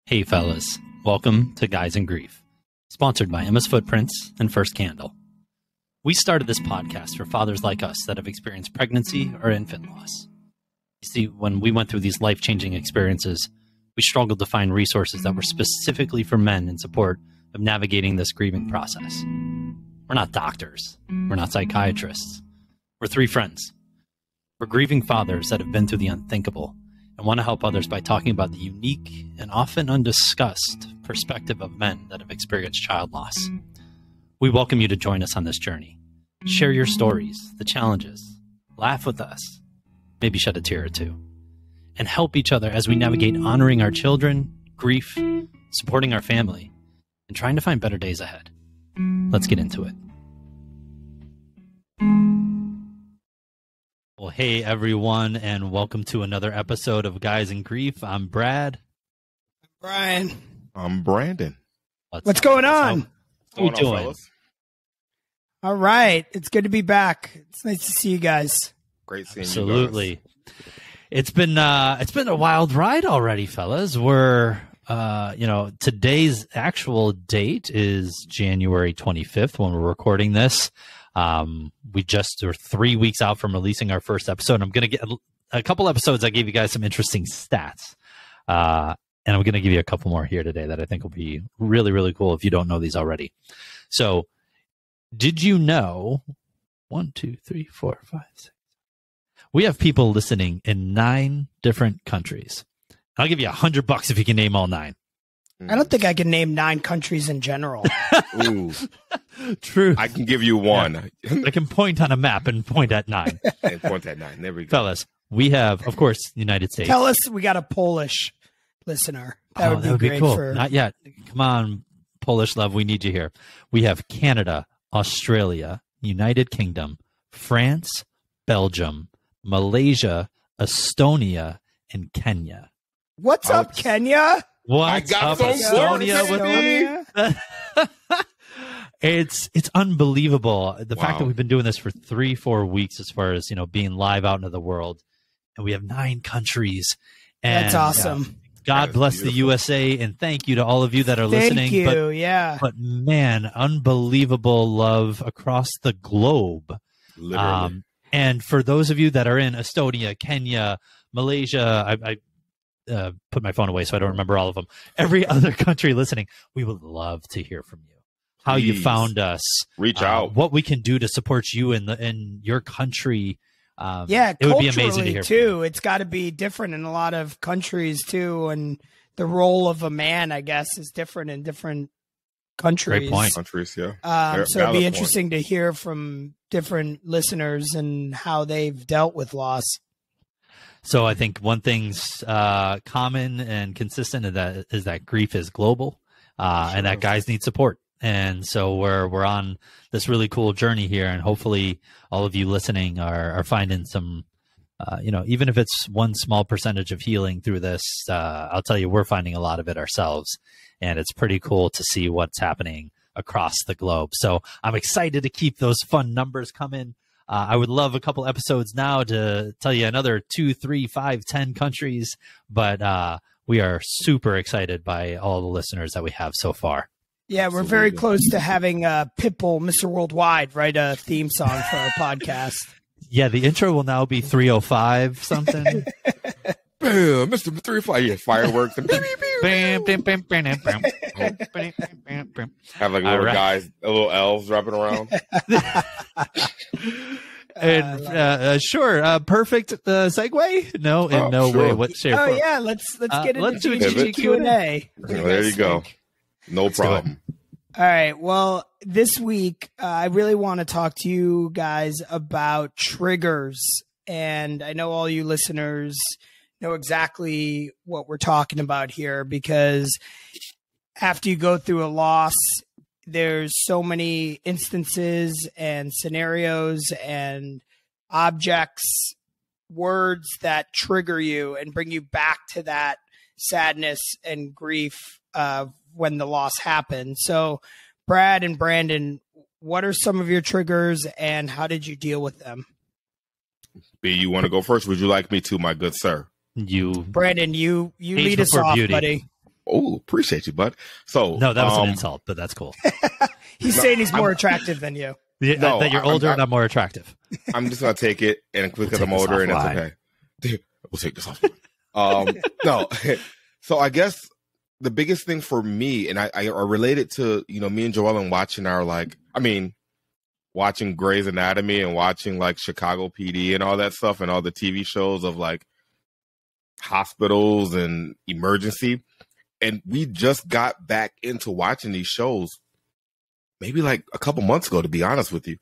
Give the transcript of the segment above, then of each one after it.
Hey fellas, welcome to Guys in Grief, sponsored by Emma's Footprints and First Candle. We started this podcast for fathers like us that have experienced pregnancy or infant loss. You see, when we went through these life-changing experiences, we struggled to find resources that were specifically for men in support of navigating this grieving process. We're not doctors. We're not psychiatrists. We're three friends. We're grieving fathers that have been through the unthinkable and want to help others by talking about the unique and often undiscussed perspective of men that have experienced child loss. We welcome you to join us on this journey. Share your stories, the challenges, laugh with us, maybe shed a tear or two, and help each other as we navigate honoring our children, grief, supporting our family, and trying to find better days ahead. Let's get into it. Well, hey everyone, and welcome to another episode of Guys in Grief. I'm Brad. I'm Brian. I'm Brandon. What's going on? How you doing? Fellas? All right. It's good to be back. It's nice to see you guys. Great seeing Absolutely. you guys. It's been a wild ride already, fellas. We're today's actual date is January 25th when we're recording this. We just are 3 weeks out from releasing our first episode. I'm going to get a couple episodes. I gave you guys some interesting stats. And I'm going to give you a couple more here today that I think will be really, really cool if you don't know these already. So did you know 1, 2, 3, 4, 5, 6. We have people listening in 9 different countries. I'll give you $100 if you can name all 9. I don't think I can name 9 countries in general. Ooh, True. I can give you one. Yeah. I can point on a map and point at 9. And point at 9. There we go. Fellas, we have, of course, the United States. Tell us we got a Polish listener. That would be great. Cool. For... Not yet. Come on, Polish love. We need you here. We have Canada, Australia, United Kingdom, France, Belgium, Malaysia, Estonia, and Kenya. What's up, Kenya? What's I got up, some Estonia? work With me? It's unbelievable. The fact that we've been doing this for 3-4 weeks, as far as being live out into the world, and we have 9 countries. And, that's awesome. God bless beautiful. The USA, and thank you to all of you that are listening. Thank you. But man, unbelievable love across the globe. Literally. And for those of you that are in Estonia, Kenya, Malaysia, I put my phone away so I don't remember all of them. Every other country listening, we would love to hear from you. How Please. You found us. Reach out. What we can do to support you in your country. It would be amazing to hear too. It's got to be different in a lot of countries too, and the role of a man, I guess, is different in different countries. Great point. Countries, yeah. So it'd be interesting to hear from different listeners and how they've dealt with loss. So I think one thing's common and consistent is that grief is global, and that guys need support. And so we're on this really cool journey here, and hopefully all of you listening are finding some, even if it's one small percentage of healing through this. I'll tell you, we're finding a lot of it ourselves, and it's pretty cool to see what's happening across the globe. So I'm excited to keep those fun numbers coming. I would love a couple episodes now to tell you another 2, 3, 5, 10 countries, but we are super excited by all the listeners that we have so far. Yeah, we're very close to having Pitbull, Mr. Worldwide, write a theme song for our podcast. Yeah, the intro will now be 305 something. Bam, Mr. 305. Yeah, fireworks. And have like little guys, little elves wrapping around. And sure, perfect segue. No, in no way. What shape? Oh yeah, let's get into GG Q&A. There you go. No problem. All right. Well, this week, I really want to talk to you guys about triggers. And I know all you listeners know exactly what we're talking about here, because after you go through a loss, there's so many instances and scenarios and objects, words that trigger you and bring you back to that sadness and grief when the loss happened. So, Brad and Brandon, what are some of your triggers and how did you deal with them? B, you want to go first? Would you like me to, my good sir? Brandon, you lead us off, buddy. Oh, appreciate you, bud. So no, that was an insult, but that's cool. He's saying he's more attractive than you. Yeah, that you're older and I'm more attractive. I'm just gonna take it, and because I'm older, and it's okay. We'll take this off. No. So I guess the biggest thing for me, and I relate it to, me and Joellen watching watching Grey's Anatomy and watching like Chicago PD and all that stuff and all the TV shows of like hospitals and emergency. And we just got back into watching these shows maybe like a couple months ago, to be honest with you.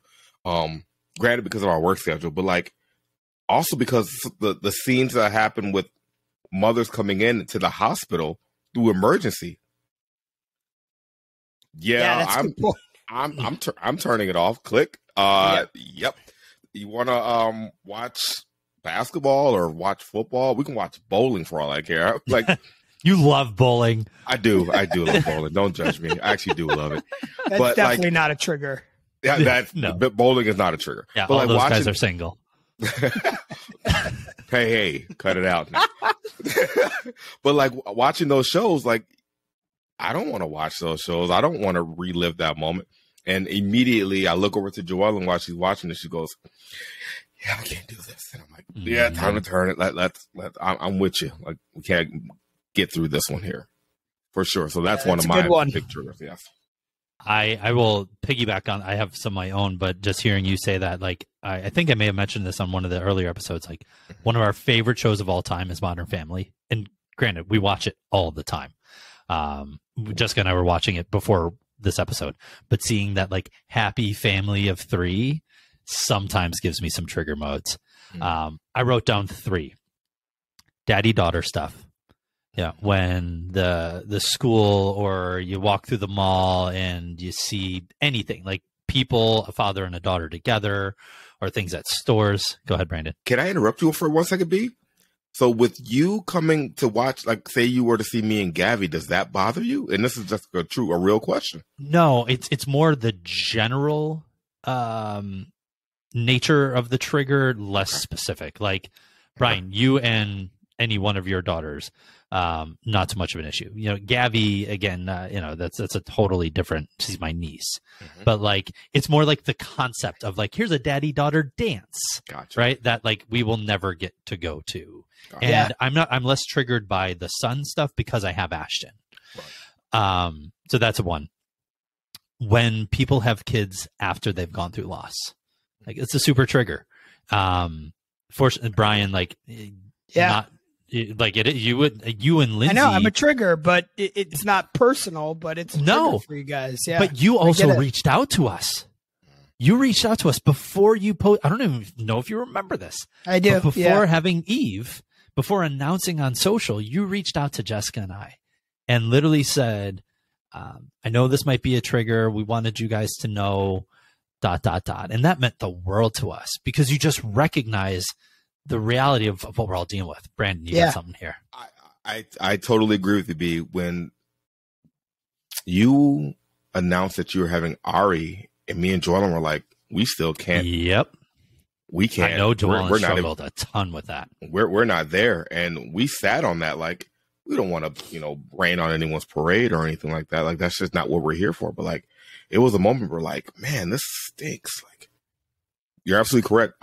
Granted, because of our work schedule, but like also because the scenes that happen with mothers coming in to the hospital through emergency. Yeah, that's a good point. I'm turning it off. Click. Yep. You want to watch basketball or watch football? We can watch bowling for all I care. Like you love bowling. I do love bowling. Don't judge me. I actually do love it. That's definitely not a trigger. Yeah, no. Bowling is not a trigger. Yeah, but all those guys are single. hey, cut it out. But like watching those shows, like I don't want to watch those shows. I don't want to relive that moment. And immediately I look over to Joellen while she's watching it. She goes, "Yeah, I can't do this." And I'm like, "Yeah, time to turn it. Let's. I'm with you. Like we can't get through this one here for sure." So that's one of my big triggers. Yes. I will piggyback on. I have some of my own, but just hearing you say that, like I think I may have mentioned this on one of the earlier episodes. Like one of our favorite shows of all time is Modern Family, and granted, we watch it all the time. Jessica and I were watching it before this episode, but seeing that like happy family of three sometimes gives me some trigger modes. I wrote down 3: daddy-daughter stuff. Yeah, when the school or you walk through the mall and you see anything like people, a father and a daughter together, or things at stores. Go ahead, Brandon. Can I interrupt you for 1 second, B? So with you coming to watch, like say you were to see me and Gabby, does that bother you? And this is just a real question. No, it's more the general nature of the trigger, less specific. Like Brian, you and any one of your daughters, not so much of an issue. Gabby, again, that's a totally different. She's my niece, but like it's more like the concept of like here's a daddy-daughter dance, gotcha. Right? That like we will never get to go to, gotcha. And I'm less triggered by the son stuff because I have Ashton. Right. So that's one. When people have kids after they've gone through loss, like it's a super trigger. Fortunately, Brian, like not. Like you and Lindsay. I know I'm a trigger, but it's not personal. But it's a trigger for you guys. Yeah, but you also reached out to us. You reached out to us before you post. I don't even know if you remember this. I do. But before having Eve, before announcing on social, you reached out to Jessica and I, and literally said, "I know this might be a trigger. We wanted you guys to know." ... And that meant the world to us because you just recognize the reality of what we're all dealing with. Brandon, you got something here. I totally agree with you, B. When you announced that you were having Ari, and me and Joellen were like, we still can't. Yep. We can't. I know Joellen struggled a ton with that. We're not there. And we sat on that like, we don't want to, rain on anyone's parade or anything like that. Like, that's just not what we're here for. But like, it was a moment where like, man, this stinks. Like, you're absolutely correct.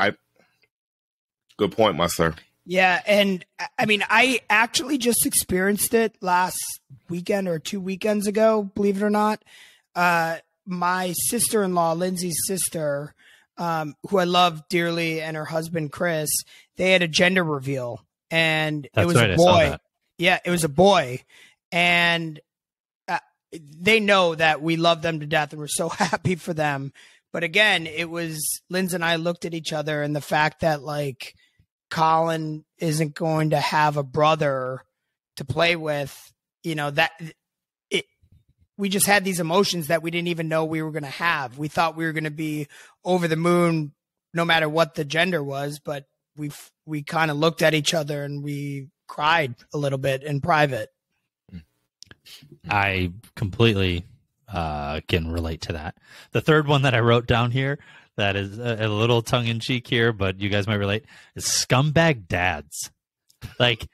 Good point, my sir. Yeah, and I mean, I actually just experienced it last weekend or 2 weekends ago, believe it or not. My sister-in-law, Lindsay's sister, who I love dearly, and her husband, Chris, they had a gender reveal, and it was a boy. Yeah, it was a boy, and they know that we love them to death, and we're so happy for them. But again, it was Lindsay and I looked at each other, and the fact that like Colin isn't going to have a brother to play with, we just had these emotions that we didn't even know we were going to have. We thought we were going to be over the moon no matter what the gender was, but we kind of looked at each other and we cried a little bit in private. I completely can relate to that. The third one that I wrote down here, that is a little tongue in cheek here, but you guys might relate, is scumbag dads. Like,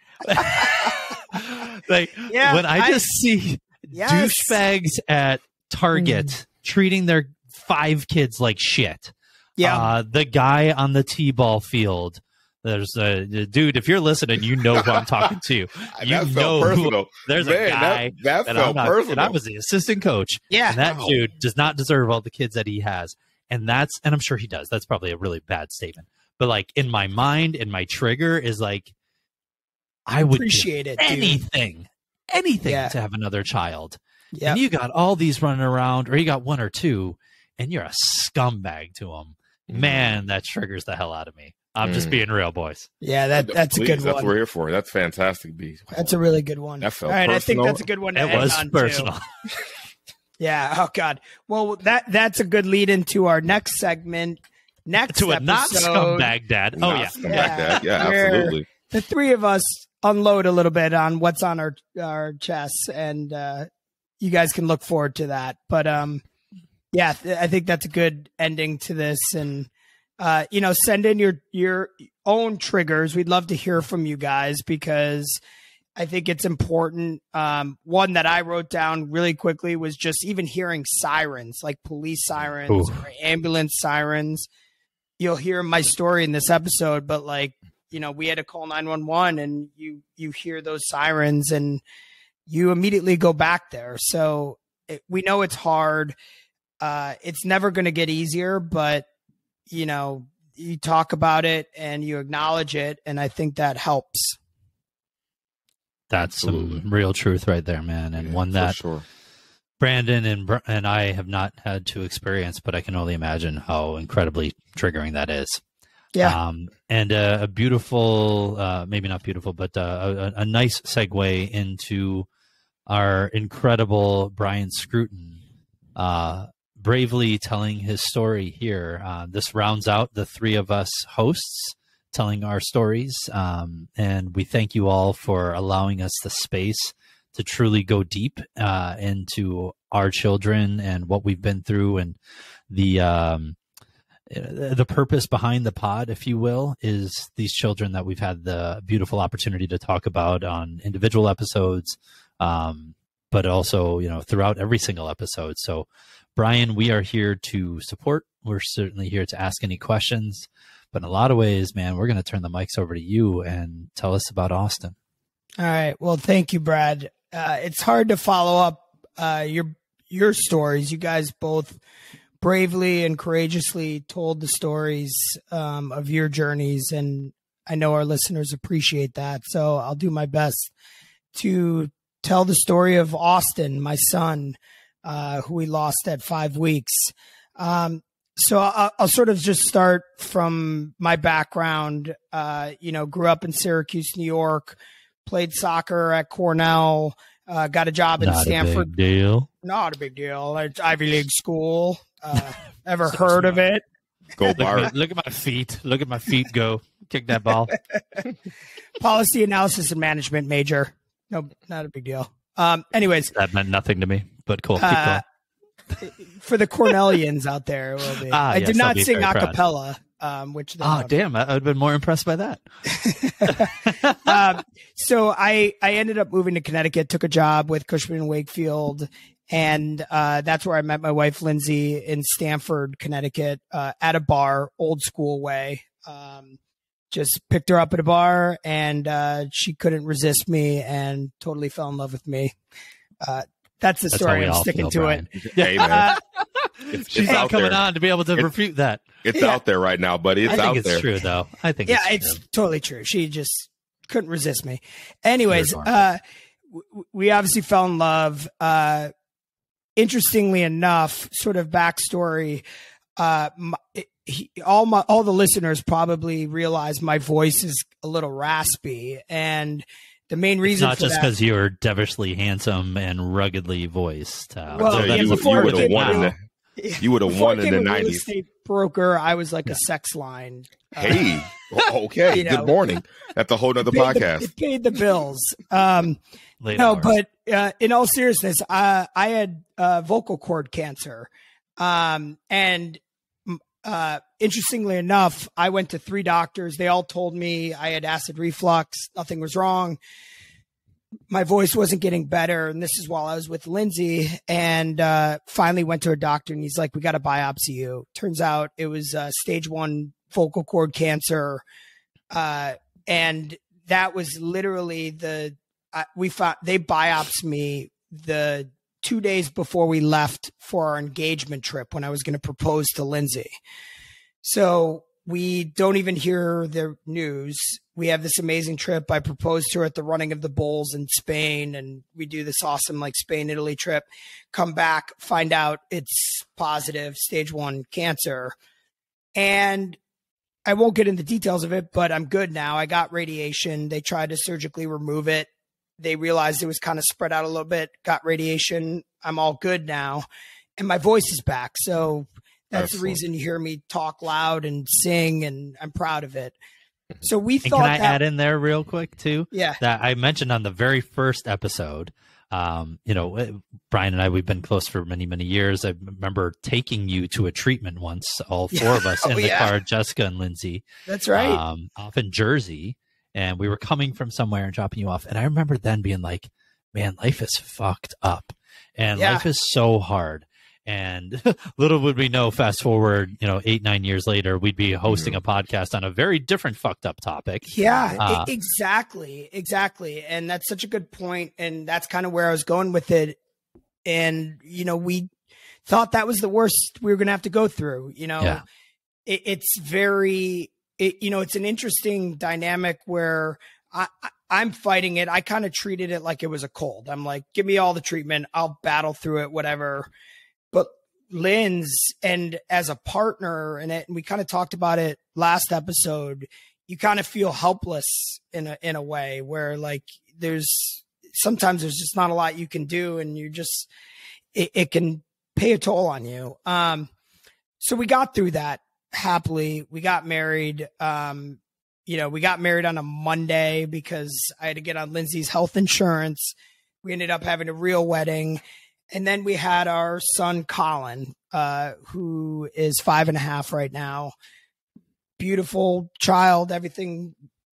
like when I just see douchebags at Target treating their 5 kids like shit. Yeah. The guy on the T-ball field. There's a dude. If you're listening, you know who I'm talking to. You know who. There's a guy that felt personal. And I was the assistant coach. Yeah, and that dude does not deserve all the kids that he has. And I'm sure he does. That's probably a really bad statement. But like in my mind, and my trigger is like, I would appreciate it, anything to have another child. Yeah, and you got all these running around, or you got 1 or 2, and you're a scumbag to them. Man, that triggers the hell out of me. I'm just being real, boys. Yeah, that's a good one. That's what we're here for. That's fantastic, B. That's a really good one. That felt all right. personal. I think that's a good one. It was personal. Yeah. Oh God. Well, that's a good lead into our next segment. Next to a episode, not scumbag dad. Oh yeah, scumbag dad. Yeah, absolutely. The 3 of us unload a little bit on what's on our chests, and you guys can look forward to that. But yeah, I think that's a good ending to this, and. Send in your own triggers. We'd love to hear from you guys because I think it's important. One that I wrote down really quickly was just even hearing sirens, like police sirens or ambulance sirens. You'll hear my story in this episode, but we had to call 911 and you hear those sirens and you immediately go back there. So we know it's hard. It's never going to get easier, but you talk about it and you acknowledge it. And I think that helps. That's some real truth right there, man. And one that Brandon and I have not had to experience, but I can only imagine how incredibly triggering that is. Yeah. And a beautiful, maybe not beautiful, but a nice segue into our incredible Brian Scruton, bravely telling his story here. This rounds out the 3 of us hosts telling our stories. And we thank you all for allowing us the space to truly go deep into our children and what we've been through. And the purpose behind the pod, if you will, is these children that we've had the beautiful opportunity to talk about on individual episodes, but also, throughout every single episode. So Brian, we are here to support. We're certainly here to ask any questions, but in a lot of ways, man, we're going to turn the mics over to you and tell us about Austin. All right. Well, thank you, Brad. It's hard to follow up your stories. You guys both bravely and courageously told the stories of your journeys, and I know our listeners appreciate that. So I'll do my best to tell the story of Austin, my son, who we lost at 5 weeks. So I'll sort of just start from my background. Grew up in Syracuse, New York, played soccer at Cornell, got a job in Stanford. Not a big deal. Not a big deal. It's Ivy League school. Ever heard of it? Go Bart. Look at my feet. Look at my feet go. Kick that ball. Policy analysis and management major. No, not a big deal. Anyways. That meant nothing to me, but cool. Keep going. For the Cornellians out there, it will be. I did not sing a cappella, which. Damn! I would have been more impressed by that. So I ended up moving to Connecticut, took a job with Cushman & Wakefield, and that's where I met my wife, Lindsay, in Stamford, Connecticut, at a bar, old school way. Just picked her up at a bar, and she couldn't resist me and totally fell in love with me. That's the story. I'm sticking to it. Hey, man. She's not coming on to be able to refute that. It's out there right now, buddy. It's out there. I think it's true, though. I think it's totally true. She just couldn't resist me. Anyways, we obviously fell in love. Interestingly enough, sort of backstory, all the listeners probably realize my voice is a little raspy, and the main reason it's not just because you're devilishly handsome and ruggedly voiced. Well, you would have won. You would have won in the 90s. Real estate broker, I was like a sex line. Hey, okay. Good morning. That's a whole nother podcast. It paid the bills. But in all seriousness, I had vocal cord cancer, and Interestingly enough, I went to 3 doctors. They all told me I had acid reflux. Nothing was wrong. My voice wasn't getting better. And this is while I was with Lindsay, and finally went to a doctor, and he's like, we got to biopsy you. Turns out it was stage 1 vocal cord cancer. And that was literally they biopsied me the 2 days before we left for our engagement trip when I was going to propose to Lindsay. So we don't even hear the news. We have this amazing trip. I proposed to her at the running of the bulls in Spain, and we do this awesome like Spain, Italy trip, come back, find out it's positive, stage 1 cancer. And I won't get into details of it, but I'm good now. I got radiation. They tried to surgically remove it. They realized it was kind of spread out a little bit, got radiation. I'm all good now. And my voice is back. So that's the reason you hear me talk loud and sing, and I'm proud of it. So we thought. Can I add in there real quick too? Yeah. That I mentioned on the very first episode. Brian and I, we've been close for many, many years. I remember taking you to a treatment once, all 4 of us in the car, Jessica and Lindsay. That's right. Off in Jersey. And we were coming from somewhere and dropping you off. And I remember then being like, man, life is fucked up. And life is so hard. And little would we know, fast forward, 8-9 years later, we'd be hosting a podcast on a very different fucked up topic. Yeah, exactly. And that's such a good point. And that's kind of where I was going with it. And, we thought that was the worst we were going to have to go through. It's very, it's an interesting dynamic where I'm fighting it. I kind of treated it like it was a cold. I'm like, give me all the treatment. I'll battle through it, whatever. But Lynn's, and as a partner in it, and we kind of talked about it last episode, you kind of feel helpless in a way where like sometimes there's just not a lot you can do, and you just, it can pay a toll on you. So we got through that happily. We got married. We got married on a Monday because I had to get on Lindsay's health insurance. We ended up having a real wedding. And then we had our son, Colin, who is 5.5 right now. Beautiful child. Everything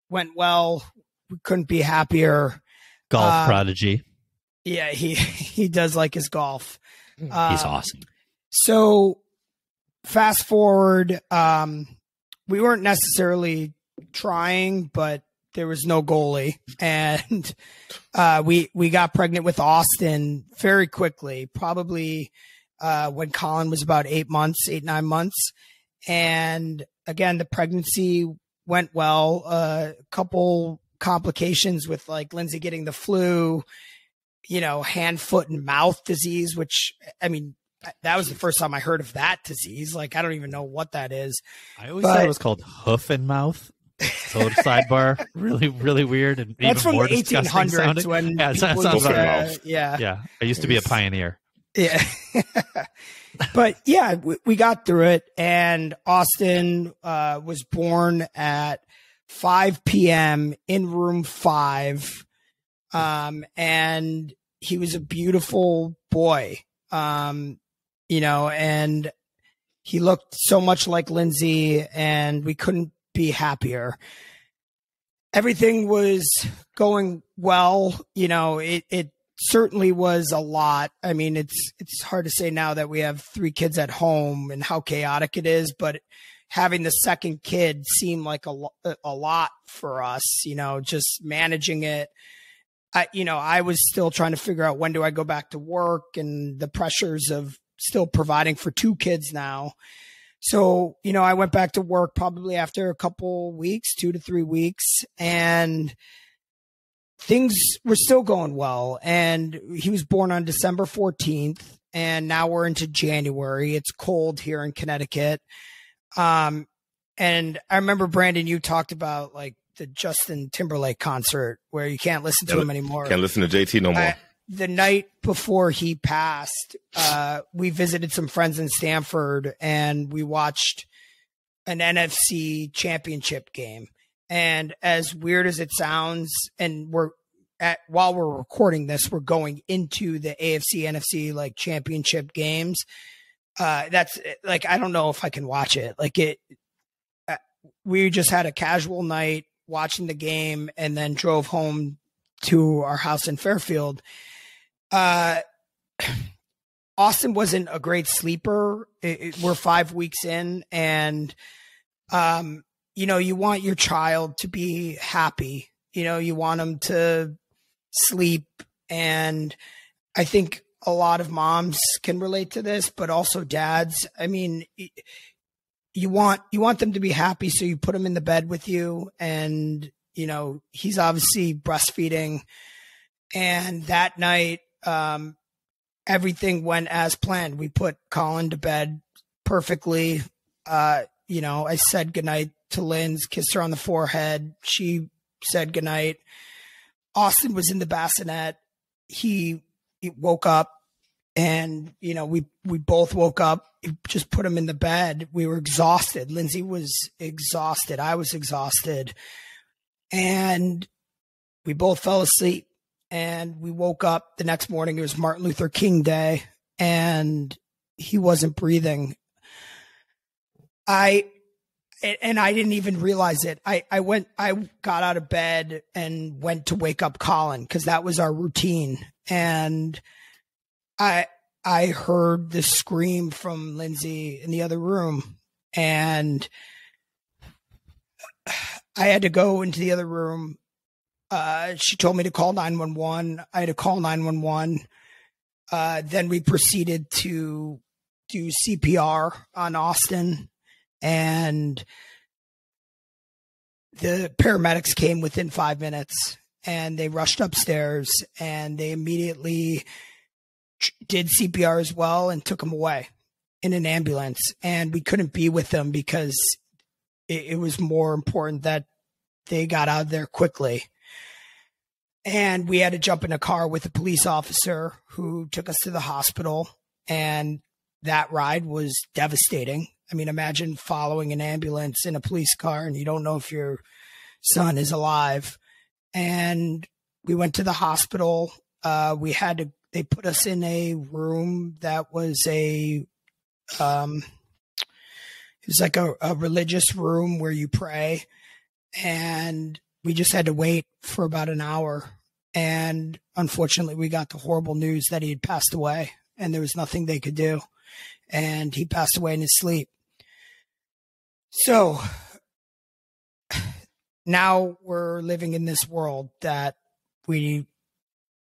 went well. We couldn't be happier. Golf prodigy. Yeah, he does like his golf. He's awesome. So fast forward, we weren't necessarily trying, but there was no goalie, and we got pregnant with Austin very quickly, probably when Colin was about 8-9 months. And again, the pregnancy went well. A couple complications with like Lindsay getting the flu, hand, foot, and mouth disease, which, I mean, that was the first time I heard of that disease. Like, I don't even know what that is. I always thought it was called hoof and mouth. So sidebar, really, really weird, and that's even from more the 1800s when yeah. I used to be a pioneer. Yeah, but yeah, we got through it, and Austin was born at 5 p.m. in room 5, and he was a beautiful boy, and he looked so much like Lindsay, and we couldn't be happier. Everything was going well. It certainly was a lot. I mean, it's hard to say now that we have 3 kids at home and how chaotic it is, but having the second kid seemed like a lot for us, just managing it. I was still trying to figure out when do I go back to work, and the pressures of still providing for 2 kids now. So, I went back to work probably after a couple weeks, 2 to 3 weeks, and things were still going well. And he was born on December 14th, and now we're into January. It's cold here in Connecticut. And I remember, Brandon, you talked about like the Justin Timberlake concert where you can't listen to him anymore. Can't listen to JT no more. The night before he passed, we visited some friends in Stamford, and we watched an NFC championship game. And as weird as it sounds, and while we're recording this, we're going into the AFC NFC like championship games. that's like, I don't know if I can watch it. Like we just had a casual night watching the game and then drove home to our house in Fairfield. Austin wasn't a great sleeper. We're 5 weeks in, and, you want your child to be happy. You want them to sleep. And I think a lot of moms can relate to this, but also dads. I mean, you want them to be happy. So you put them in the bed with you, and, he's obviously breastfeeding. And that night, everything went as planned. We put Colin to bed perfectly. I said goodnight to Linz, kissed her on the forehead. She said goodnight. Austin was in the bassinet. He woke up, and, we both woke up, just put him in the bed. We were exhausted. Lindsay was exhausted. I was exhausted. And we both fell asleep. And we woke up the next morning. It was Martin Luther King Day, and he wasn't breathing. I didn't even realize it. I got out of bed and went to wake up Colin, because that was our routine. And I heard the scream from Lindsay in the other room, and I had to go into the other room. She told me to call 911. I had to call 911. Then we proceeded to do CPR on Austin, and the paramedics came within 5 minutes, and they rushed upstairs, and they immediately did CPR as well and took him away in an ambulance. And we couldn't be with them because it was more important that they got out of there quickly. And we had to jump in a car with a police officer who took us to the hospital. And that ride was devastating. I mean, imagine following an ambulance in a police car and you don't know if your son is alive. And we went to the hospital. They put us in a room that was it was like a religious room where you pray. And we just had to wait for about an hour. And unfortunately, we got the horrible news that he had passed away, and there was nothing they could do. And he passed away in his sleep. So now we're living in this world that we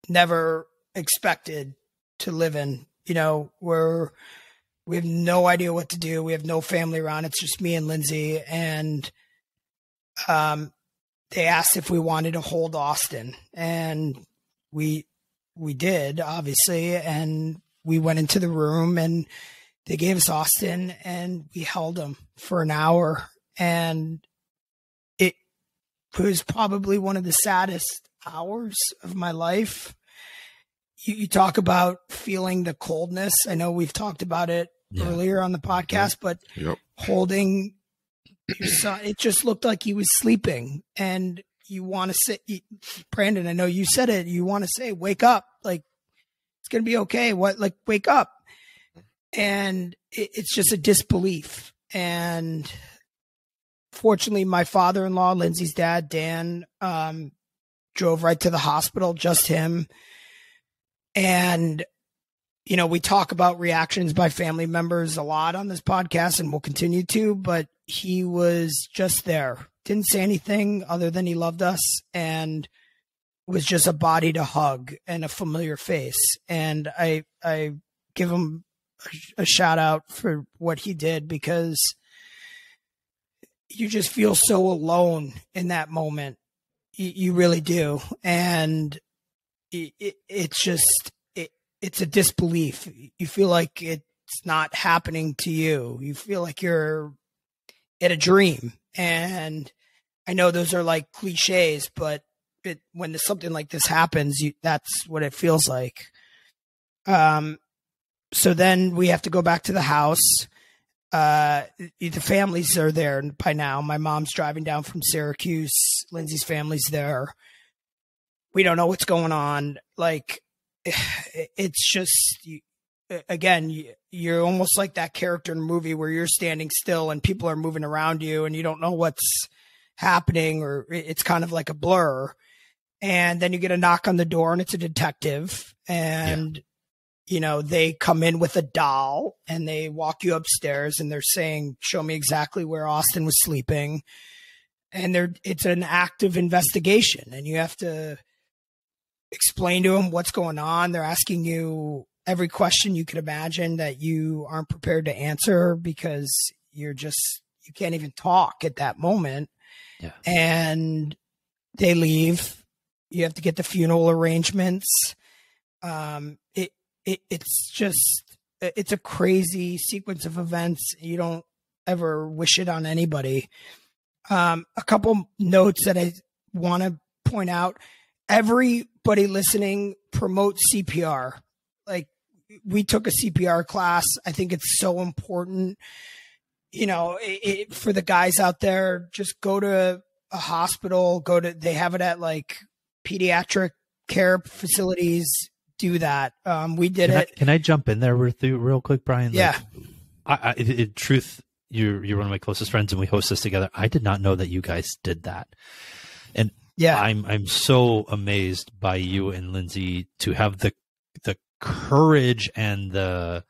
never expected to live in. We have no idea what to do. We have no family around. It's just me and Lindsay. And they asked if we wanted to hold Austin, and we did, obviously. And we went into the room, and they gave us Austin, and we held him for an hour. And it was probably one of the saddest hours of my life. You talk about feeling the coldness. I know we've talked about it earlier on the podcast, but holding your son, it just looked like he was sleeping. And you want to say, Brandon, I know you said it, you want to say, wake up, like it's going to be okay. Wake up. And it's just a disbelief. And fortunately, my father-in-law, Lindsay's dad, Dan, drove right to the hospital, just him. And, we talk about reactions by family members a lot on this podcast, and we'll continue to, but he was just there. Didn't say anything other than he loved us, and was just a body to hug and a familiar face. And I give him a shout out for what he did, because you just feel so alone in that moment. You really do. And it's just, it's a disbelief. You feel like it's not happening to you. You feel like you're in a dream. And I know those are like cliches, but when something like this happens, that's what it feels like. So then we have to go back to the house. The families are there by now. My mom's driving down from Syracuse. Lindsay's family's there. We don't know what's going on. Like, it's just, again, you're almost like that character in a movie where you're standing still and people are moving around you and you don't know what's happening, or it's kind of like a blur. And then you get a knock on the door and it's a detective, and they come in with a doll and they walk you upstairs and they're saying, show me exactly where Austin was sleeping. And it's an active investigation and you have to explain to them what's going on. They're asking you every question you could imagine that you aren't prepared to answer because you can't even talk at that moment. Yeah. And they leave. You have to get the funeral arrangements. It's a crazy sequence of events. You don't ever wish it on anybody. A couple notes that I want to point out. Everybody listening, promote CPR. Like, we took a CPR class. I think it's so important. For the guys out there, just go to a hospital, they have it at like pediatric care facilities. Do that. We did it. Can I jump in there with you real quick, Brian? Yeah. In truth, you're one of my closest friends and we host this together. I did not know that you guys did that. And yeah, I'm so amazed by you and Lindsay to have the courage and the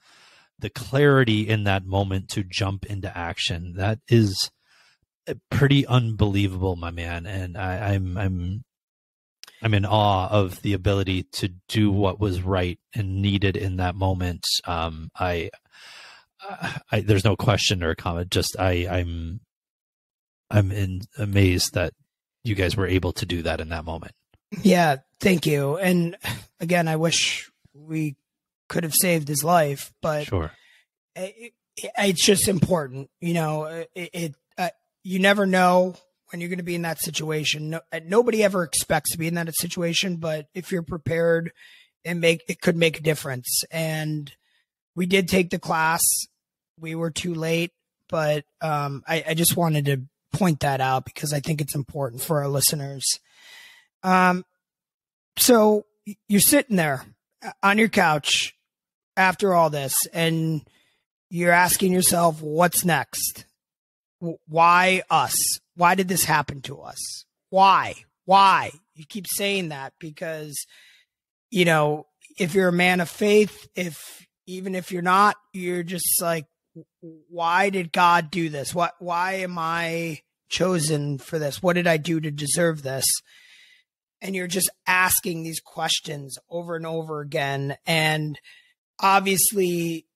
clarity in that moment to jump into action. That is pretty unbelievable, my man. And I'm in awe of the ability to do what was right and needed in that moment. There's no question or comment. Just I'm amazed that you guys were able to do that in that moment. Yeah, thank you. And again, I wish we could have saved his life, but sure, it's just important. You never know when you're going to be in that situation. Nobody ever expects to be in that situation, but if you're prepared, it could make a difference. And we did take the class. We were too late, but I just wanted to point that out because I think it's important for our listeners. So you're sitting there on your couch after all this, and you're asking yourself, what's next? Why us? Why did this happen to us? Why? You keep saying that because, if you're a man of faith, even if you're not, you're just like, why did God do this? Why am I chosen for this? What did I do to deserve this? And you're just asking these questions over and over again. And obviously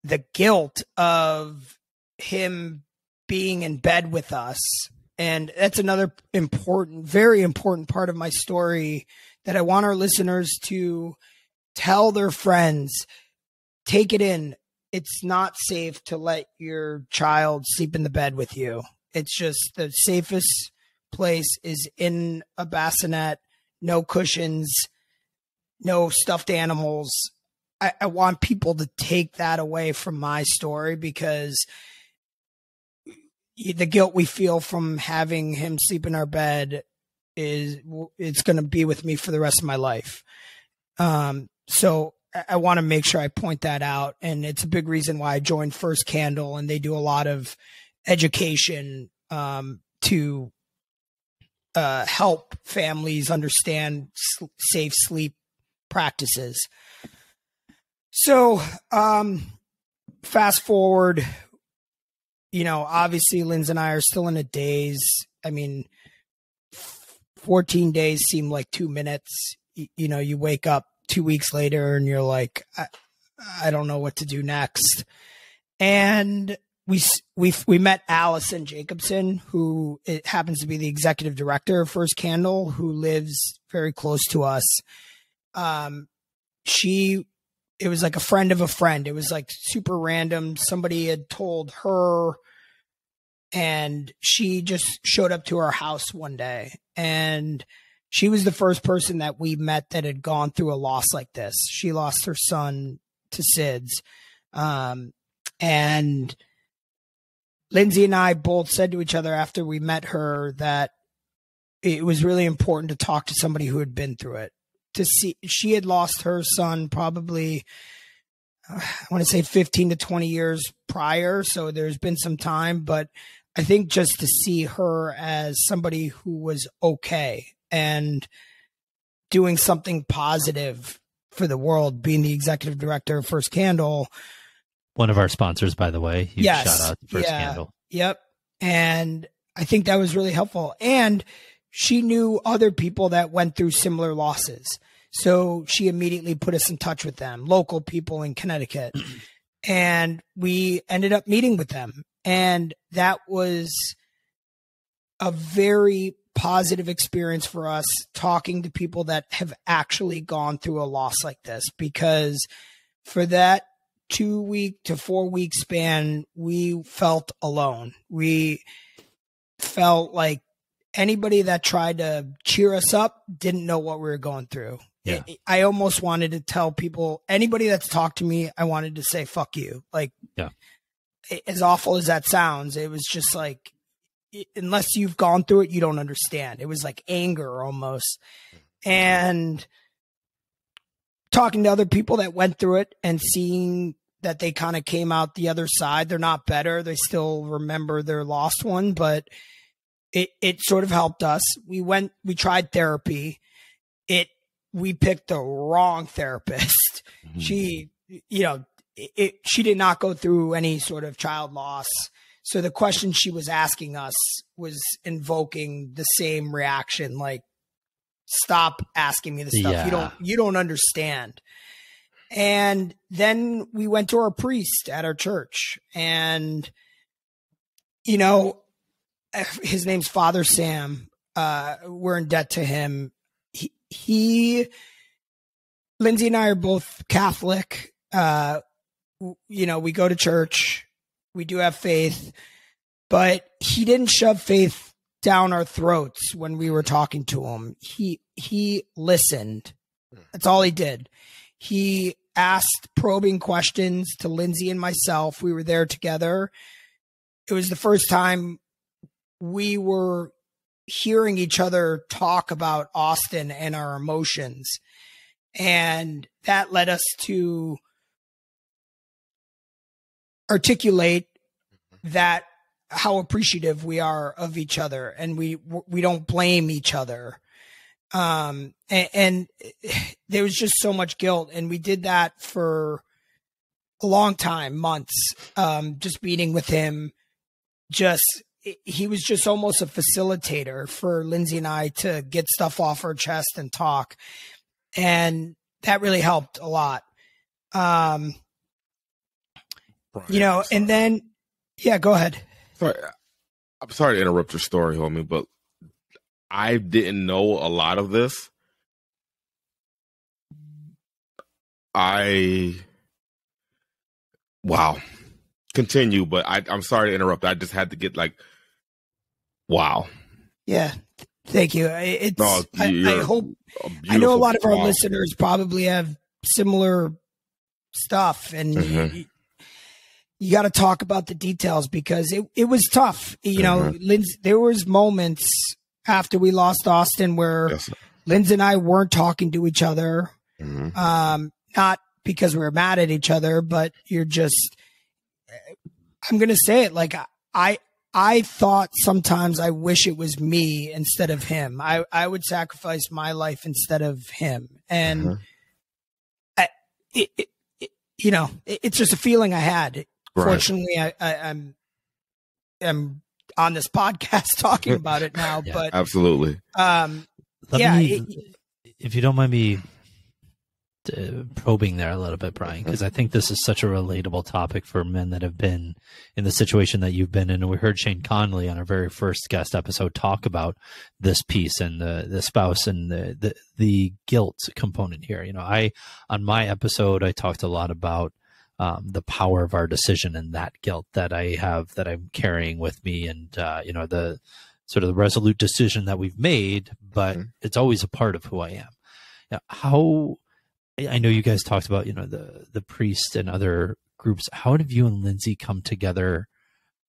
the guilt of him being in bed with us. And that's another very important part of my story that I want our listeners to tell their friends, take it in. It's not safe to let your child sleep in the bed with you. It's just the safest place is in a bassinet, no cushions, no stuffed animals. I want people to take that away from my story because the guilt we feel from having him sleep in our bed it's going to be with me for the rest of my life. So I want to make sure I point that out. And it's a big reason why I joined First Candle, and they do a lot of education to help families understand safe sleep practices. So fast forward, obviously Lindsay and I are still in a daze. I mean, 14 days seem like 2 minutes. You wake up 2 weeks later and you're like, I don't know what to do next. And we met Allison Jacobson, who it happens to be the executive director of First Candle, who lives very close to us. It was like a friend of a friend. It was like super random. Somebody had told her, and she just showed up to our house one day. And she was the first person that we met that had gone through a loss like this. She lost her son to SIDS. And Lindsay and I both said to each other after we met her that it was really important to talk to somebody who had been through it. To see, she had lost her son probably, I want to say 15 to 20 years prior. So there's been some time, but I think just to see her as somebody who was okay and doing something positive for the world, being the executive director of First Candle. One of our sponsors, by the way. Huge Yes. shout out to First Candle. Yep. And I think that was really helpful. And she knew other people that went through similar losses. So she immediately put us in touch with them, local people in Connecticut. And we ended up meeting with them. And that was a very positive experience for us, talking to people that have actually gone through a loss like this, because for that 2-week to 4-week span, we felt alone. We felt like anybody that tried to cheer us up didn't know what we were going through. Yeah. I almost wanted to tell people, anybody that's talked to me, I wanted to say, fuck you. Like, yeah. As awful as that sounds, it was just like, unless you've gone through it, you don't understand. It was like anger almost. And talking to other people that went through it and seeing that they kind of came out the other side, they're not better. They still remember their lost one, but it sort of helped us. We tried therapy. We picked the wrong therapist. Mm-hmm. She did not go through any sort of child loss. So the question she was asking us was invoking the same reaction, like, stop asking me this stuff. Yeah. You don't understand. And then we went to our priest at our church, and, his name's Father Sam. We're in debt to him. Lindsay and I are both Catholic. We go to church. We do have faith, but he didn't shove faith down our throats when we were talking to him. He listened. That's all he did. He asked probing questions to Lindsay and myself. We were there together. It was the first time we were hearing each other talk about Austin and our emotions. And that led us to articulate that how appreciative we are of each other, and we don't blame each other. And there was just so much guilt, and we did that for a long time, months, just meeting with him. He was just almost a facilitator for Lindsay and I to get stuff off our chest and talk. And that really helped a lot. Brian, and then, yeah, go ahead. Sorry, I'm sorry to interrupt your story, homie, but I didn't know a lot of this. Wow. Continue, but I'm sorry to interrupt. I just had to get wow. Yeah. Thank you. I hope, I know a lot of our listeners probably have similar stuff, and you got to talk about the details, because it was tough. Lindsay, there was moments after we lost Austin where Lindsay and I weren't talking to each other. Not because we were mad at each other, but I'm going to say it, like, I thought sometimes I wish it was me instead of him. I would sacrifice my life instead of him. And it's just a feeling I had. Right. Fortunately, I'm on this podcast talking about it now, yeah, but absolutely. If you don't mind me probing there a little bit, Brian, because I think this is such a relatable topic for men that have been in the situation that you've been in. And we heard Shane Conley on our very first guest episode talk about this piece and the spouse and the guilt component here. On my episode, I talked a lot about the power of our decision and that guilt that I'm carrying with me, and the sort of the resolute decision that we've made, but it's always a part of who I am. How I know you guys talked about, the priest and other groups. How did you and Lindsay come together?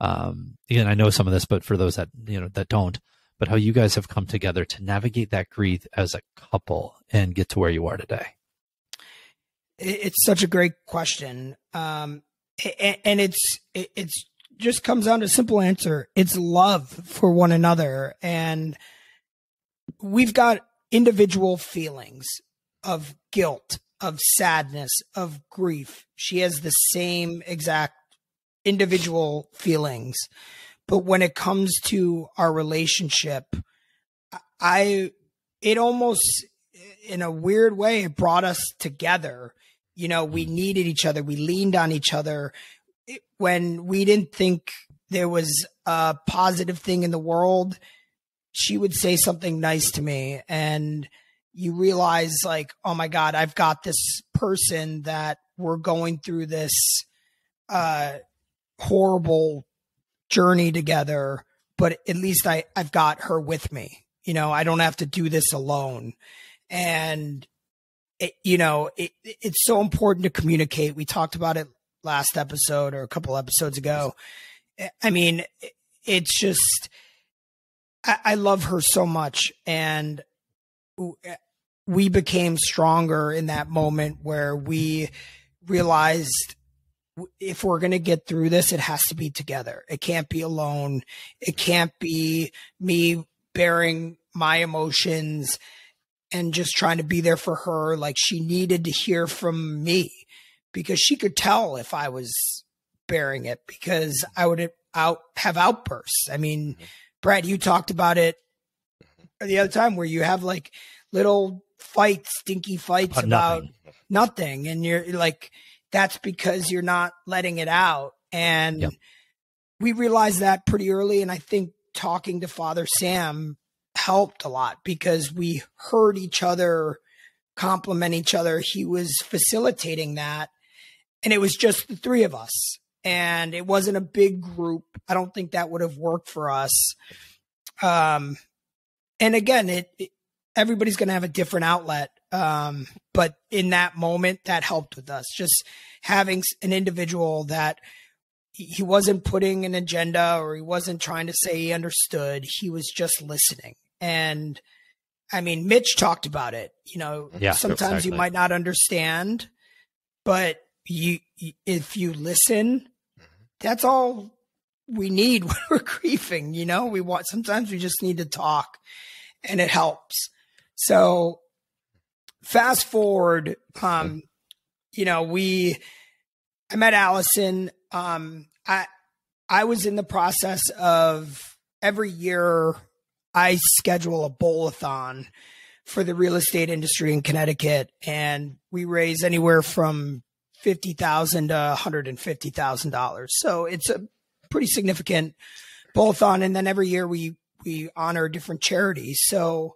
Again, I know some of this, but for those that, that don't, but how you guys have come together to navigate that grief as a couple and get to where you are today. It's such a great question. And it's just comes down to a simple answer. It's love for one another. And we've got individual feelings of guilt, of sadness, of grief. She has the same exact individual feelings. But when it comes to our relationship, it almost, in a weird way, it brought us together. You know, we needed each other. We leaned on each other when we didn't think there was a positive thing in the world. She would say something nice to me, and you realize, like, oh my God, I've got this person that we're going through this horrible journey together, but at least I've got her with me. You know, I don't have to do this alone. And it's so important to communicate. We talked about it last episode or a couple episodes ago. I mean, it's just, I love her so much. And we became stronger in that moment where we realized if we're going to get through this, it has to be together. It can't be alone. It can't be me bearing my emotions and just trying to be there for her. Like, she needed to hear from me, because she could tell if I was bearing it, because I would have outbursts. I mean, Brad, you talked about it the other time where you have like little fights, stinky fights about nothing. And you're like, that's because you're not letting it out. And we realized that pretty early. And I think talking to Father Sam helped a lot, because we heard each other compliment each other. He was facilitating that. And it was just the three of us. And it wasn't a big group. I don't think that would have worked for us. And again, everybody's going to have a different outlet. But in that moment, that helped with us. Just having an individual that he wasn't putting an agenda, or he wasn't trying to say he understood. He was just listening. And I mean, Mitch talked about it. You know, sometimes you might not understand, but if you listen, that's all we need when we're grieving. You know, sometimes we just need to talk, and it helps. So fast forward, I met Allison. I was in the process of, every year I schedule a bowl-a-thon for the real estate industry in Connecticut, and we raise anywhere from $50,000 to $150,000. So it's a pretty significant bowl-a-thon. And then every year we honor different charities. So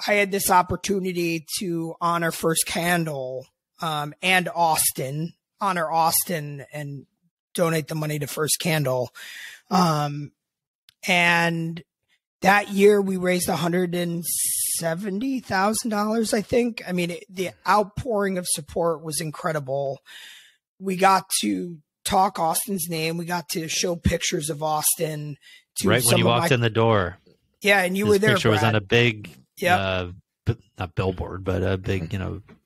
I had this opportunity to honor First Candle and Austin, honor Austin and donate the money to First Candle. And that year we raised $170,000, I think. I mean, the outpouring of support was incredible. We got to talk Austin's name. We got to show pictures of Austin to right when you walked in the door. Yeah, and you were there. Picture Brad. was on a big, not billboard, but a big,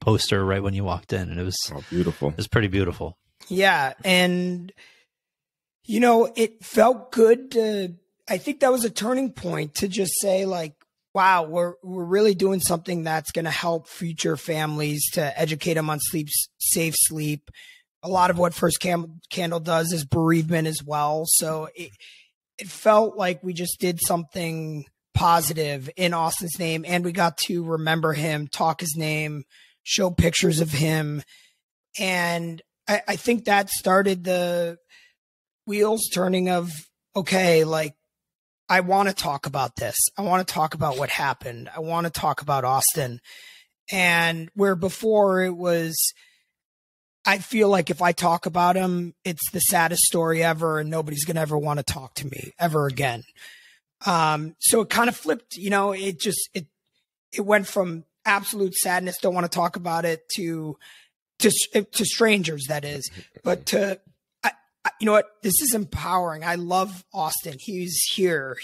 poster right when you walked in, and it was beautiful. It was pretty beautiful. Yeah, and it felt good. I think that was a turning point to just say, like, wow, we're really doing something that's going to help future families, to educate them on safe sleep. A lot of what First Candle does is bereavement as well. So it felt like we just did something positive in Austin's name, and we got to remember him, talk his name, show pictures of him. And I think that started the wheels turning of, okay, like, I want to talk about this. I want to talk about what happened. I want to talk about Austin. And where before it was, I feel like if I talk about him, it's the saddest story ever, and nobody's going to ever want to talk to me ever again. So it kind of flipped, it went from absolute sadness, don't want to talk about it, to strangers, that is, but to, you know what, this is empowering. I love Austin. He's here.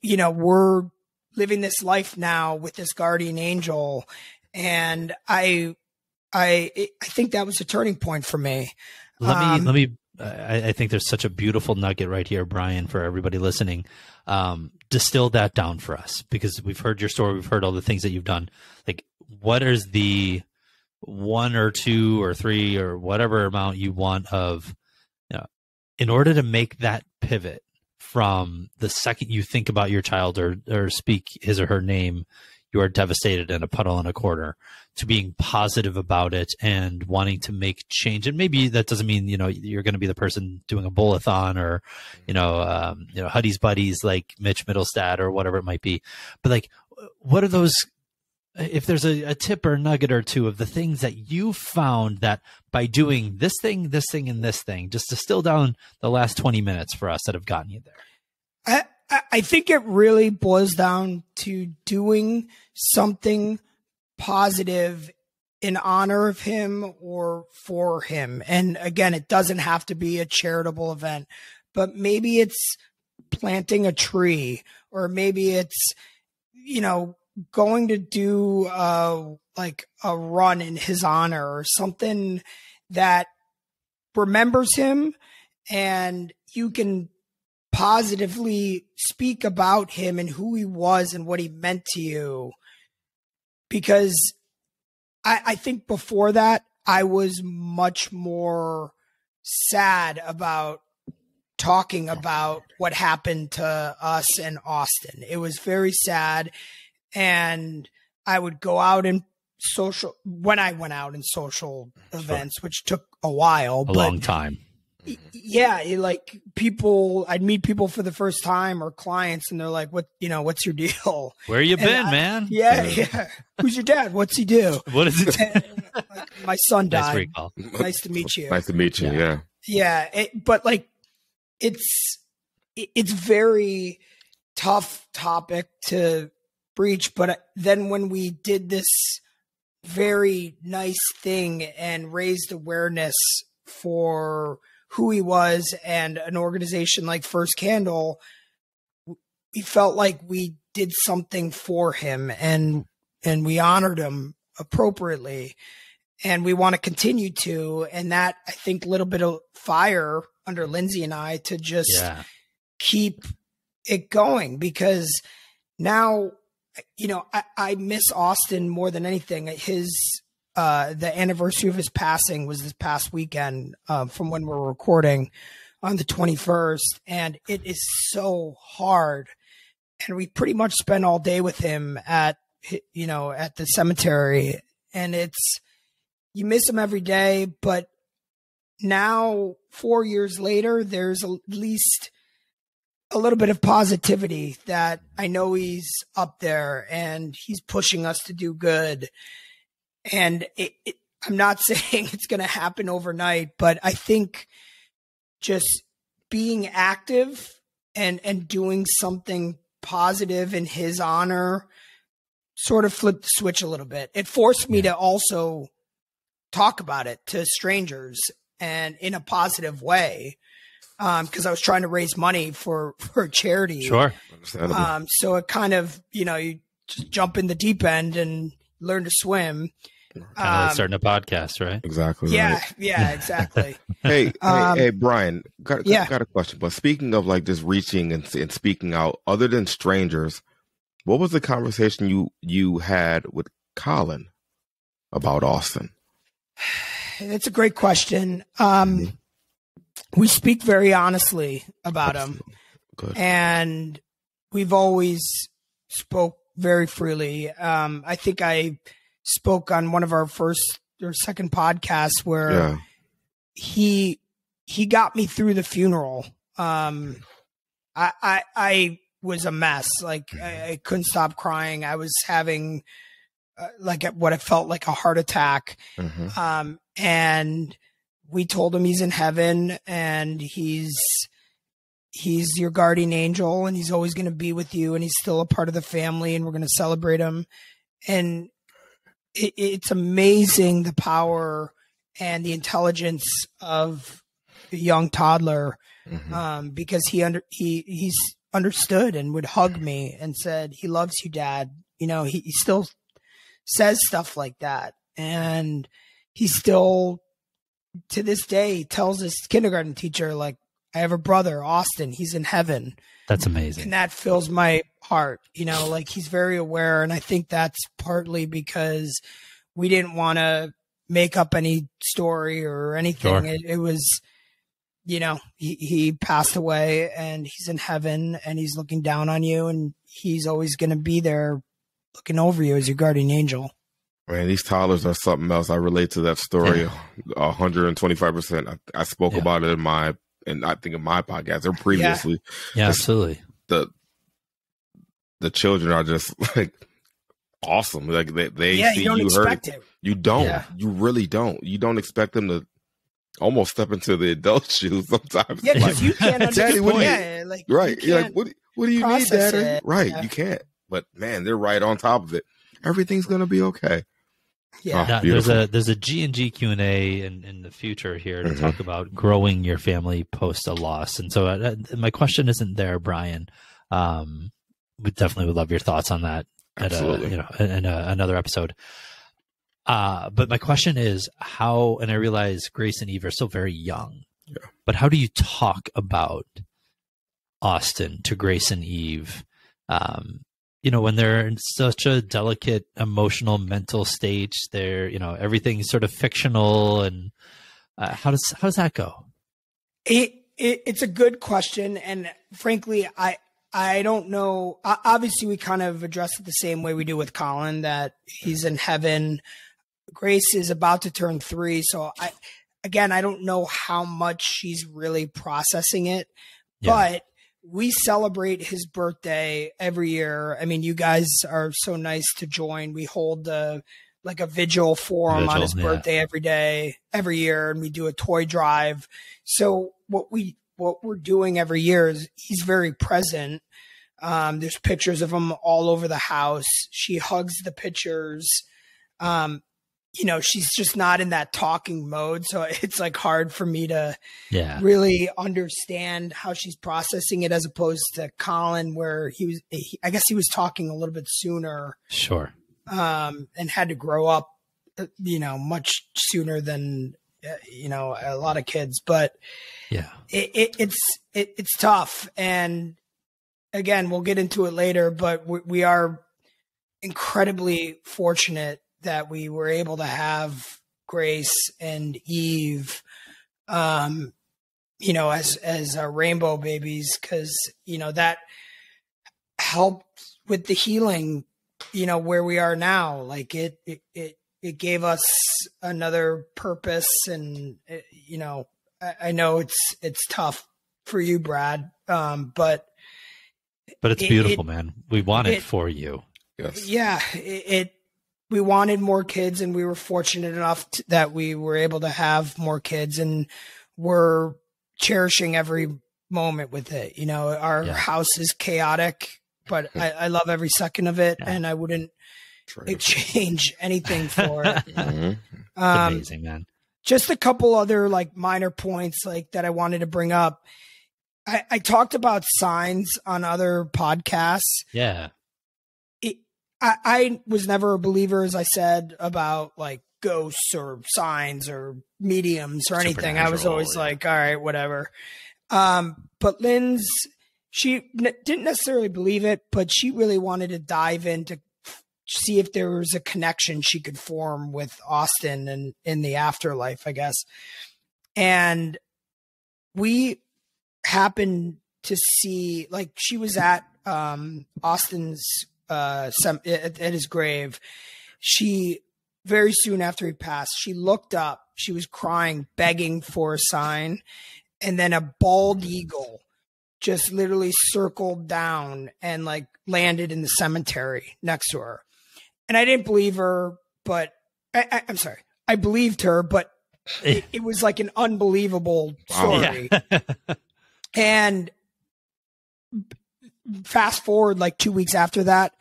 We're living this life now with this guardian angel. And I I think that was a turning point for me. Let me. I think there's such a beautiful nugget right here, Brian, for everybody listening. Distill that down for us, because we've heard your story. We've heard all the things that you've done. Like, what is the 1 or 2 or 3 or whatever amount you want of, in order to make that pivot from the second you think about your child or speak his or her name, you are devastated in a puddle and a quarter, to being positive about it and wanting to make change. And maybe that doesn't mean, you're going to be the person doing a bowl-a-thon or, Huddy's Buddies like Mitch Middlestad or whatever it might be. But like, what are those, if there's a tip or nugget or two of the things that you found that by doing this thing, and this thing, just distill down the last 20 minutes for us that have gotten you there? I think it really boils down to doing something positive in honor of him or for him. And again, it doesn't have to be a charitable event, but maybe it's planting a tree, or maybe it's, going to do like a run in his honor, or something that remembers him, and you can positively speak about him and who he was and what he meant to you. Because I think before that, I was much more sad about talking about what happened to us in Austin. It was very sad. And I would go out in when I went out in social events, which took a while, a long time. Yeah, like I'd meet people for the first time, or clients, and they're like, what's your deal? Where you been, man? Yeah. Who's your dad? What's he do? What is it? Like, my son died. Nice recall. Nice to meet you. Nice to meet you. Yeah. Yeah. But like, it's very tough topic to breach. But then when we did this very nice thing and raised awareness for who he was and an organization like First Candle, we felt like we did something for him, and we honored him appropriately, and we want to continue to. And that, I think, little bit of fire under Lindsay and I to just keep it going, because now, I miss Austin more than anything. The anniversary of his passing was this past weekend, from when we're recording on the 21st. And it is so hard. And we pretty much spent all day with him at the cemetery, and you miss him every day. But now, 4 years later, there's at least a little bit of positivity that I know he's up there and he's pushing us to do good. And I'm not saying it's going to happen overnight, but I think just being active and doing something positive in his honor sort of flipped the switch a little bit. It forced me to also talk about it to strangers, and in a positive way, because I was trying to raise money for a charity. Sure. So it kind of, you just jump in the deep end and learn to swim. Kind of like starting a podcast, right? Exactly. Yeah. Right. Yeah, exactly. Hey, Brian, got a question. But speaking of like just reaching and speaking out, other than strangers, what was the conversation you had with Colin about Austin? That's a great question. We speak very honestly about him. Good. And we've always spoke very freely. I think I spoke on one of our first or second podcasts where he got me through the funeral. I was a mess. Like I couldn't stop crying. I was having like what I felt like a heart attack. Mm-hmm. And we told him he's in heaven and he's your guardian angel and he's always going to be with you and he's still a part of the family and we're going to celebrate him. And it's amazing the power and the intelligence of a young toddler, mm-hmm. Because he's understood and would hug me and said, he loves you, Dad. You know, he still says stuff like that. And he still to this day tells his kindergarten teacher, like, I have a brother, Austin, he's in heaven. That's amazing. And that fills my heart, like he's very aware. And I think that's partly because we didn't want to make up any story or anything. Sure. It was, he passed away and he's in heaven and he's looking down on you and he's always going to be there looking over you as your guardian angel. Man, these toddlers are something else. I relate to that story 125%. I spoke about it in my podcast or previously. Yeah, absolutely. The children are just like awesome. Like they see you hurt. You don't. Yeah. You really don't. You don't expect them to almost step into the adult shoes sometimes. Yeah, because you can't understand. Daddy, right. You're like, what do you need, Daddy? It. Right. Yeah. You can't. But man, they're right on top of it. Everything's gonna be okay. Yeah. There's a G&G Q&A in the future here to talk about growing your family post a loss. And so my question isn't there, Brian. We definitely would love your thoughts on that in another episode. But my question is how, and I realize Grace and Eve are still very young, but how do you talk about Austin to Grace and Eve? When they're in such a delicate emotional mental stage, they're, everything's sort of fictional. And how does that go? It's a good question. And frankly, I don't know. Obviously we kind of address it the same way we do with Colin, that he's in heaven. Grace is about to turn 3. So I don't know how much she's really processing it, but we celebrate his birthday every year. I mean, you guys are so nice to join. We hold a vigil for him on his birthday every year, and we do a toy drive. So what we're doing every year is he's very present. There's pictures of him all over the house. She hugs the pictures. She's just not in that talking mode. So it's like hard for me to really understand how she's processing it, as opposed to Colin, where I guess he was talking a little bit sooner. Sure. And had to grow up, much sooner than, a lot of kids, but it's tough. And again, we'll get into it later, but we are incredibly fortunate that we were able to have Grace and Eve, as our rainbow babies, because, that helped with the healing, where we are now. Like it gave us another purpose. And, I know it's tough for you, Brad. But it's beautiful, man. We want it for you. Yes. Yeah. We wanted more kids, and we were fortunate enough that we were able to have more kids, and we're cherishing every moment with it. Our house is chaotic, but I love every second of it, and I wouldn't exchange anything for it. It's amazing, man. Just a couple other minor points that I wanted to bring up. I talked about signs on other podcasts. Yeah. I was never a believer, as I said, about ghosts or signs or mediums or anything. I was always all right, whatever. But Lynn's, she didn't necessarily believe it, but she really wanted to dive in to see if there was a connection she could form with Austin and in the afterlife, I guess. And we happened to see, she was at Austin's at his grave. She, very soon after he passed, she looked up, she was crying, begging for a sign. And then a bald eagle just literally circled down and landed in the cemetery next to her. And I didn't believe her, but I'm sorry. I believed her, but it was an unbelievable story. Yeah. And fast forward 2 weeks after that,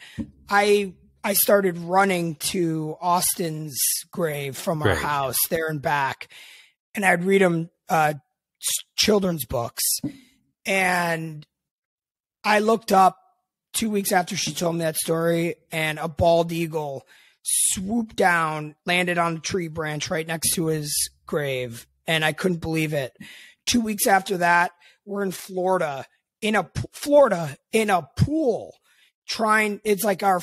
I started running to Austin's grave from our house there and back, and I'd read him children's books. And I looked up 2 weeks after she told me that story, and a bald eagle swooped down, landed on a tree branch right next to his grave. And I couldn't believe it. 2 weeks after that, we're in Florida in a pool trying. It's like I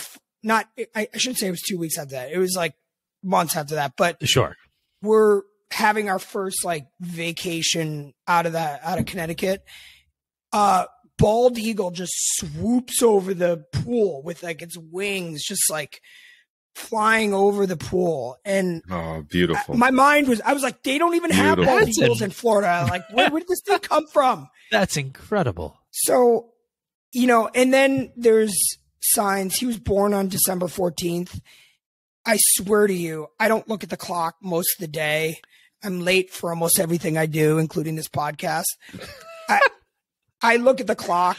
shouldn't say it was 2 weeks after that. It was like months after that, but Sure. we're having our first like vacation out of Connecticut. Bald eagle just swoops over the pool with like its wings, just like flying over the pool. And beautiful. My mind was, I was like, they don't even have bald eagles in Florida. Like, where did this thing come from? That's incredible. So, and then there's signs. He was born on December 14th. I swear to you, I don't look at the clock most of the day. I'm late for almost everything I do, including this podcast. I look at the clock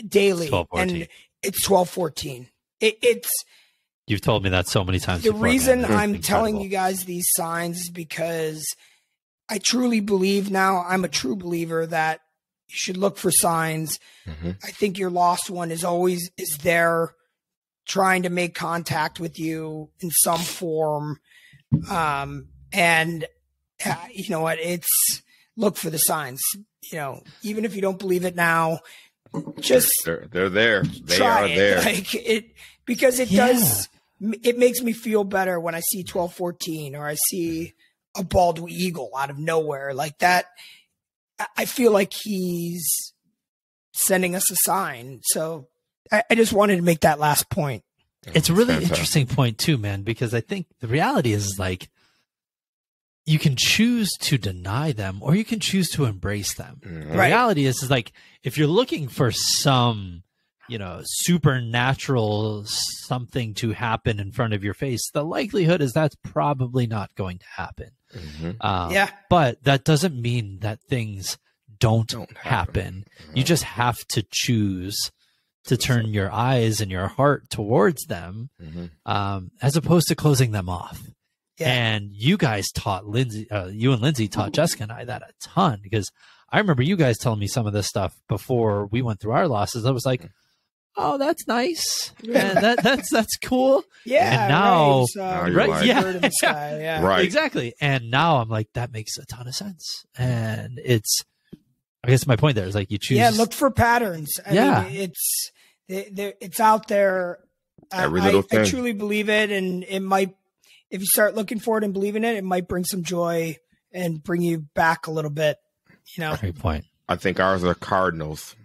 daily, and it's 12:14. You've told me that so many times. The before, reason man. I'm telling you guys these signs is because I truly believe now. I'm a true believer that you should look for signs. Mm-hmm. I think your lost one is there, trying to make contact with you in some form. And you know what? Look for the signs. Even if you don't believe it now, just they're there. They try are it. there. Like it, because it does. It makes me feel better when I see 12:14 or I see a bald eagle out of nowhere like that. I feel like he's sending us a sign. So I just wanted to make that last point. It's a really interesting point too, man, because I think the reality is like you can choose to deny them or you can choose to embrace them. Mm-hmm. The reality is like if you're looking for some, supernatural something to happen in front of your face, the likelihood is that's probably not going to happen. Mm-hmm. But that doesn't mean that things don't happen. Mm-hmm. You just have to choose to turn your eyes and your heart towards them, as opposed to closing them off. Yeah. And you guys taught you and Lindsay taught Jessica and I that a ton, because I remember you guys telling me some of this stuff before we went through our losses. I was like, oh, that's nice. And that's cool. Yeah. And now, right. Exactly. And now I'm like, that makes a ton of sense. And I guess my point there is like you choose. Yeah. Look for patterns. I mean, it's out there. Every little thing. I truly believe it. And it might, if you start looking for it and believe in it, it might bring some joy and bring you back a little bit, Great point. I think ours are cardinals.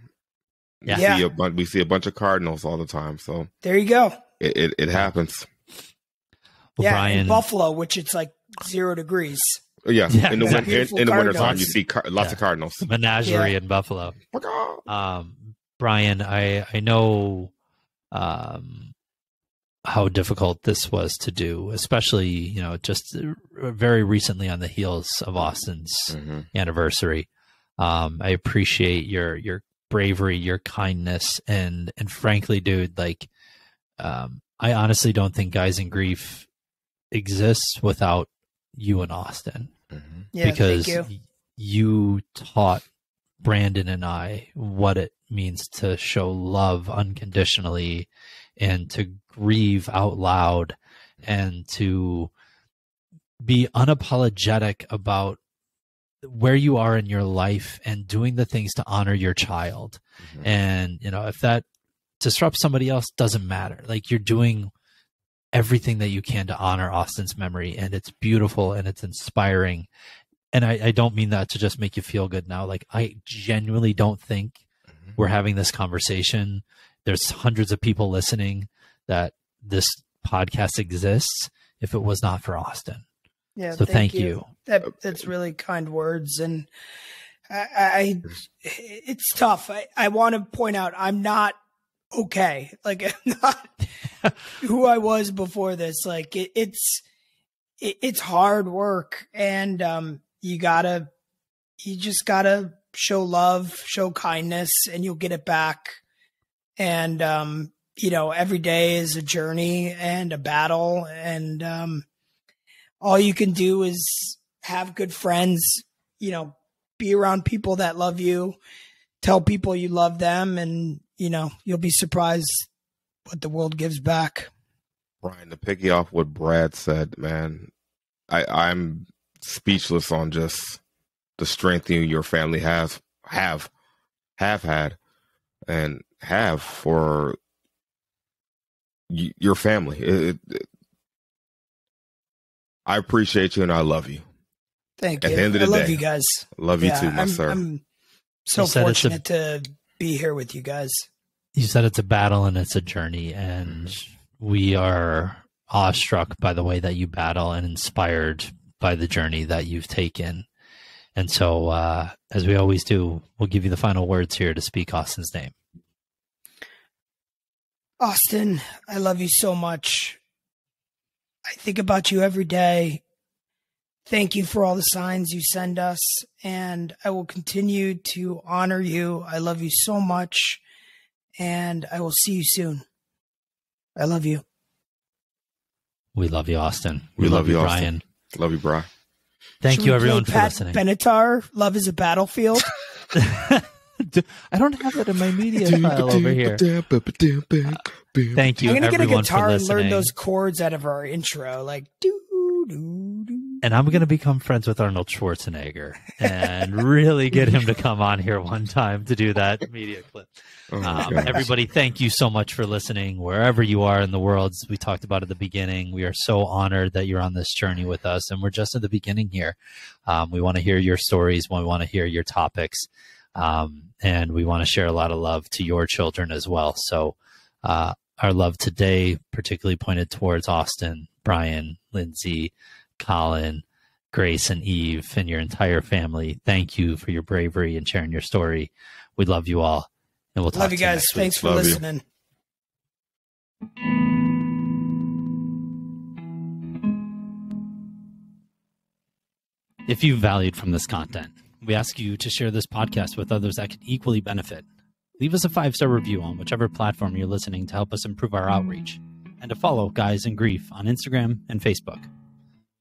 Yeah. We see a bunch of cardinals all the time. So there you go. It happens. Well, Brian, in Buffalo, which it's like 0 degrees. Yeah. In the wintertime, you see lots of cardinals. Menagerie in Buffalo. Brian, I know how difficult this was to do, especially, just very recently on the heels of Austin's anniversary. I appreciate your bravery, your kindness, and frankly, dude, like, I honestly don't think Guys in Grief exists without you and Austin, because you taught Brandon and I what it means to show love unconditionally and to grieve out loud and to be unapologetic about where you are in your life and doing the things to honor your child. And, if that disrupts somebody else, doesn't matter. Like, you're doing everything that you can to honor Austin's memory, and it's beautiful and it's inspiring. And I don't mean that to just make you feel good now. Like, I genuinely don't think we're having this conversation. There's hundreds of people listening that this podcast exists if it was not for Austin. Yeah. So thank you. That's really kind words. And it's tough. I want to point out, I'm not okay. Like, I'm not who I was before this. Like it's hard work, and you just gotta show love, show kindness, and you'll get it back. And, every day is a journey and a battle, and all you can do is have good friends, be around people that love you, tell people you love them, and, you'll be surprised what the world gives back. Brian, to picky off what Brad said, man, I'm speechless on just the strength your family have had, and have for your family. I appreciate you and I love you. Thank you. At the end of the I love day, you guys. Love you too, my sir. I'm so fortunate to be here with you guys. You said it's a battle and it's a journey, and we are awestruck by the way that you battle and inspired by the journey that you've taken. And so, as we always do, we'll give you the final words here to speak Austin's name. Austin, I love you so much. I think about you every day. Thank you for all the signs you send us, and I will continue to honor you. I love you so much, and I will see you soon. I love you. We love you, Austin. We love you, Brian. Austin. Love you, Brian. Thank you, everyone, for listening. Benatar, Love is a Battlefield. I don't have that in my media file over here. Thank you, I'm going to get a guitar and listening. learn those chords out of our intro, like doo doo doo. And I'm going to become friends with Arnold Schwarzenegger and really get him to come on here one time to do that media clip. Everybody, thank you so much for listening wherever you are in the world. As we talked about at the beginning, we are so honored that you're on this journey with us, and we're just at the beginning here. We want to hear your stories. We want to hear your topics, and we want to share a lot of love to your children as well. So our love today particularly pointed towards Austin, Brian, Lindsay, Colin, Grace, and Eve, and your entire family. Thank you for your bravery and sharing your story. We love you all, and we'll talk love you guys. next week. Thanks for listening. If you valued from this content, we ask you to share this podcast with others that could equally benefit. Leave us a 5-star review on whichever platform you're listening to help us improve our outreach, and to follow Guys in Grief on Instagram and Facebook.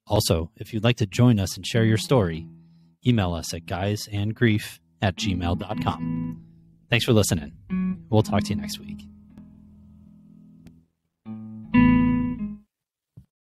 Also, if you'd like to join us and share your story, email us at guysandgrief@gmail.com. Thanks for listening. We'll talk to you next week.